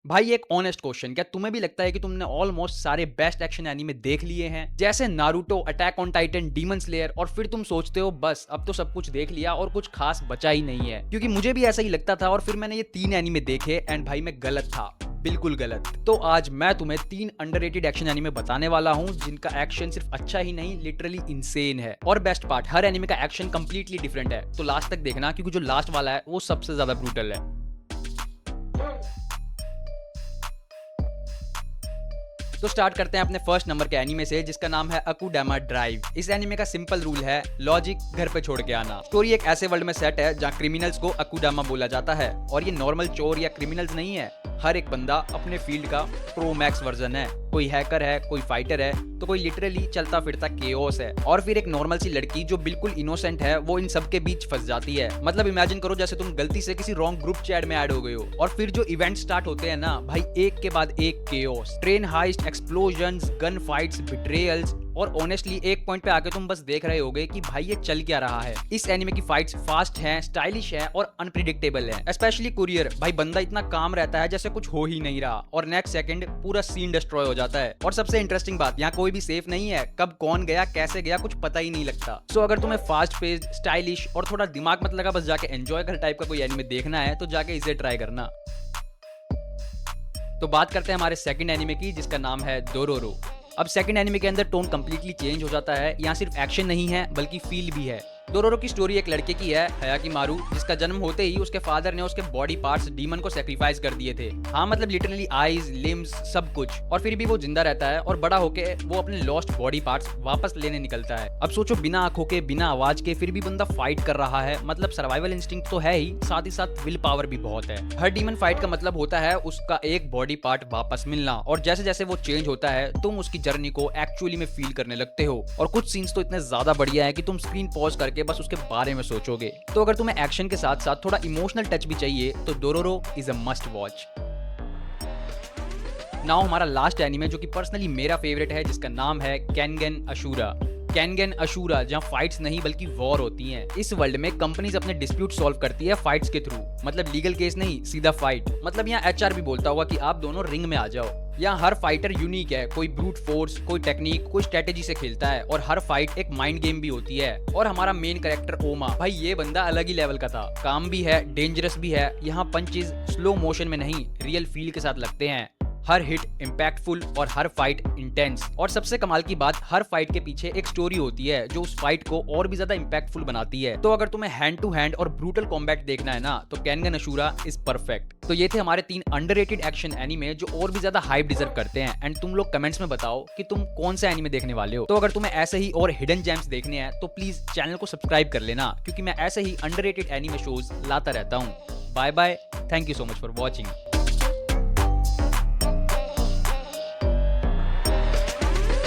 भाई एक honest question, क्या तुम्हें भी लगता है कि तुमने ऑलमोस्ट सारे बेस्ट एक्शन एनीमे देख लिए हैं, जैसे Naruto, attack on Titan, demon slayer, और फिर तुम सोचते हो बस अब तो सब कुछ देख लिया और कुछ खास बचा ही नहीं है? क्योंकि मुझे भी ऐसा ही लगता था और फिर मैंने ये 3 एनीमे देखे एंड भाई मैं गलत था, बिल्कुल गलत। तो आज मैं तुम्हें 3 अंडररेटेड एक्शन एनीमे बताने वाला हूं जिनका एक्शन सिर्फ अच्छा ही नहीं, लिटरली इंसेन है। और बेस्ट पार्ट, हर एनीमे का एक्शन कंप्लीटली डिफरेंट है, तो लास्ट तक देखना क्योंकि जो लास्ट वाला है वो सबसे ज्यादा ब्रूटल है। तो स्टार्ट करते हैं अपने फर्स्ट नंबर के एनीमे से, जिसका नाम है अकुडामा ड्राइव। इस एनीमे का सिंपल रूल है, लॉजिक घर पे छोड़ के आना। स्टोरी एक ऐसे वर्ल्ड में सेट है जहाँ क्रिमिनल्स को अकुडामा बोला जाता है, और ये नॉर्मल चोर या क्रिमिनल्स नहीं है। हर एक बंदा अपने फील्ड का प्रो मैक्स वर्जन है। कोई हैकर है, कोई फाइटर है, तो कोई लिटरली चलता फिरता केओस है। और फिर एक नॉर्मल सी लड़की जो बिल्कुल इनोसेंट है, वो इन सब के बीच फंस जाती है। मतलब इमेजिन करो जैसे तुम गलती से किसी रॉन्ग ग्रुप चैट में ऐड हो गए हो, और फिर जो इवेंट स्टार्ट होते हैं ना भाई, एक के बाद एक chaos, train heist, explosions, gun fights, betrayals, और ऑनेस्टली एक पॉइंट पे आके तुम बस देख रहे होगे कि भाई ये चल क्या रहा है। इस एनिमे की फाइट्स फास्ट हैं, स्टाइलिश हैं और अनप्रिडिक्टेबल हैं। स्पेशली कुरियर, भाई बंदा इतना काम रहता है जैसे कुछ हो ही नहीं रहा, और नेक्स्ट सेकंड पूरा सीन डिस्ट्रॉय हो जाता है। और सबसे इंटरेस्टिंग बात, यहाँ कोई भी सेफ नहीं है, कब कौन गया कैसे गया कुछ पता ही नहीं लगता। सो अगर तुम्हें फास्ट पेस्ड, स्टाइलिश और थोड़ा दिमाग मत लगा, बस जाके एंजॉय कर टाइप का कोई एनिमे देखना है तो जाके इसे ट्राई करना। तो बात करते हैं हमारे सेकंड एनिमे की, जिसका नाम है डोरोरो। अब सेकंड एनिमे के अंदर टोन कंप्लीटली चेंज हो जाता है। यहाँ सिर्फ एक्शन नहीं है बल्कि फील भी है। डोरोरो की स्टोरी एक लड़के की है, हयाकीमारू, जिसका जन्म होते ही उसके फादर ने उसके बॉडी पार्ट्स डीमन को सैक्रिफाइस कर दिए थे। हाँ मतलब लिटरली आईज, लिम्स, सब कुछ। और फिर भी वो जिंदा रहता है और बड़ा होके वो अपने लॉस्ट बॉडी पार्ट्स वापस लेने निकलता है। अब सोचो, बिना आंखों के, बिना आवाज के, फिर भी बंदा फाइट कर रहा है। मतलब सर्वाइवल इंस्टिंक्ट तो है ही, साथ ही साथ विल पावर भी बहुत है। हर डीमन फाइट का मतलब होता है उसका एक बॉडी पार्ट वापस मिलना, और जैसे जैसे वो चेंज होता है तुम उसकी जर्नी को एक्चुअली में फील करने लगते हो। और कुछ सीन्स तो इतने ज्यादा बढ़िया है कि तुम स्क्रीन पॉज करके बस उसके बारे में सोचोगे। तो अगर तुम्हें एक्शन के साथ साथ थोड़ा इमोशनल टच भी चाहिए तो Dororo is a must watch. Now हमारा लास्ट एनीमे, जो कि पर्सनली मेरा फेवरेट है, जिसका नाम है केन्गन अशूरा। केन्गन अशूरा, जहाँ फाइट्स नहीं बल्कि वॉर होती हैं। इस वर्ल्ड में कंपनीज अपने डिस्प्यूट सॉल्व करती है फाइट्स के थ्रू। मतलब लीगल केस नहीं, सीधा फाइट। मतलब यहाँ एचआर भी बोलता होगा कि आप दोनों रिंग में आ जाओ। यहाँ हर फाइटर यूनिक है, कोई ब्रूट फोर्स, कोई टेक्निक, कोई स्ट्रेटेजी से खेलता है, और हर फाइट एक माइंड गेम भी होती है। और हमारा मेन कैरेक्टर ओमा, भाई ये बंदा अलग ही लेवल का था। काम भी है, डेंजरस भी है। यहाँ पंचेस स्लो मोशन में नहीं, रियल फील के साथ लगते हैं। हर हिट इम्पैक्टफुल और हर फाइट इंटेंस। और सबसे कमाल की बात, हर फाइट के पीछे एक स्टोरी होती है जो उस फाइट को और भी ज्यादा इम्पैक्टफुल बनाती है। तो अगर तुम्हें हैंड टू हैंड और ब्रूटल कॉम्बैट देखना है ना, तो केन्गन अशूरा इज परफेक्ट। तो ये थे हमारे 3 अंडररेटेड एक्शन एनीमे जो और भी ज्यादा हाइप डिजर्व करते हैं। एंड तुम लोग कमेंट्स में बताओ कि तुम कौन सा एनीमे देखने वाले हो। तो अगर तुम्हें ऐसे ही और हिडन जेम्स देखने हैं तो प्लीज चैनल को सब्सक्राइब कर लेना, क्योंकि मैं ऐसे ही अंडररेटेड एनीमे शोज लाता रहता हूँ। Bye bye, thank you so much for watching.